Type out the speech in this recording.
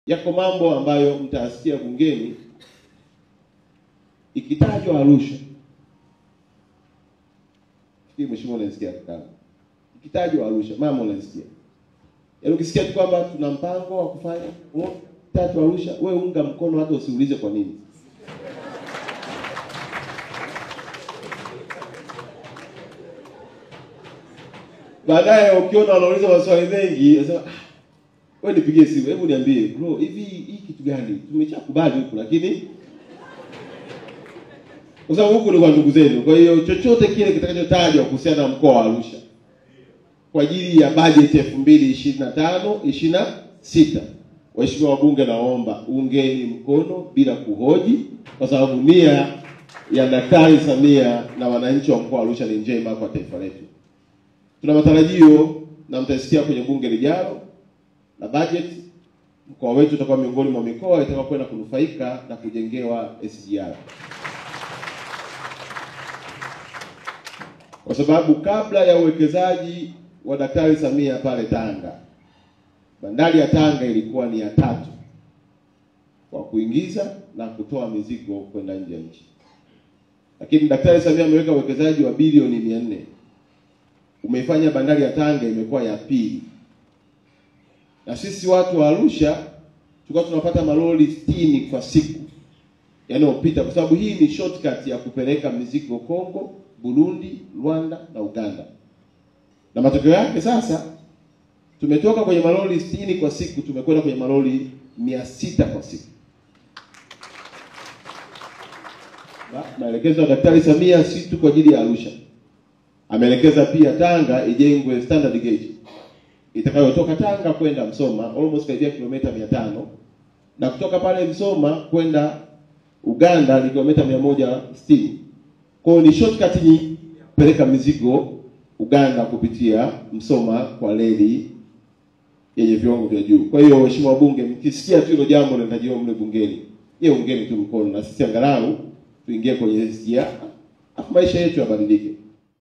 Yako mambo ambayo mtasikia bungeni ikitajwa Arusha. Hii mheshimiwa unasikia kaka. Ikitajwa Arusha, mama unasikia. Yaani ukisikia tu kwamba tuna mpango wa kufanya tatu Arusha, wewe unga mkono hata usiulize kwa nini. Baadaye ukiona wanauliza maswali mengi, unasema wewe nipigie simu, hebu niambie bro, hii kitu gani? Tumeshakubali huku lakini kwa sababu huku ni kwa ndugu zenu. Kwa hiyo chochote kile kitakachotajwa kuhusiana na mkoa wa Arusha kwa ajili ya budget 2025-26, waheshimiwa wabunge, naomba ungeni mkono bila kuhoji, kwa sababu nia ya Daktari Samia na wananchi wa mkoa wa Arusha ni njema kwa taifa letu. Tuna matarajio na mtasikia kwenye bunge lijalo na budget, mkoa wetu utakuwa miongoni mwa mikoa itakayokwenda kunufaika na kujengewa SGR. Kwa sababu kabla ya uwekezaji wa Daktari Samia pale Tanga, bandari ya Tanga ilikuwa ni ya 3 kwa kuingiza na kutoa mizigo kwenda nje ya nchi. Lakini Daktari Samia ameweka uwekezaji wa bilioni 400. Umeifanya bandari ya Tanga imekuwa ya 2. Na sisi watu wa Arusha tulikuwa tunapata malori 60 kwa siku yanayopita, kwa sababu hii ni shortcut ya kupeleka mizigo Kongo, Burundi, Rwanda na Uganda. Na matokeo yake sasa tumetoka kwenye malori 60 kwa siku tumekwenda kwenye malori 600 kwa siku. Maelekezo ya Daktari Samia si tu kwa ajili ya Arusha. Ameelekeza pia Tanga ijengwe standard gauge itakayotoka Tanga kwenda Msoma almost karibia kilomita 500, na kutoka pale Msoma kwenda Uganda ni kilomita 160. Kwa hiyo ni shortcut ni peleka mizigo Uganda kupitia Msoma kwa reli yenye viwango vya juu. Kwa hiyo waheshimiwa wabunge, mkisikia tu hilo jambo linatajiwa mle bungeni, ungeni tu mkono na sisi angalau tuingie kwenye SGR, afu maisha yetu yabadilike.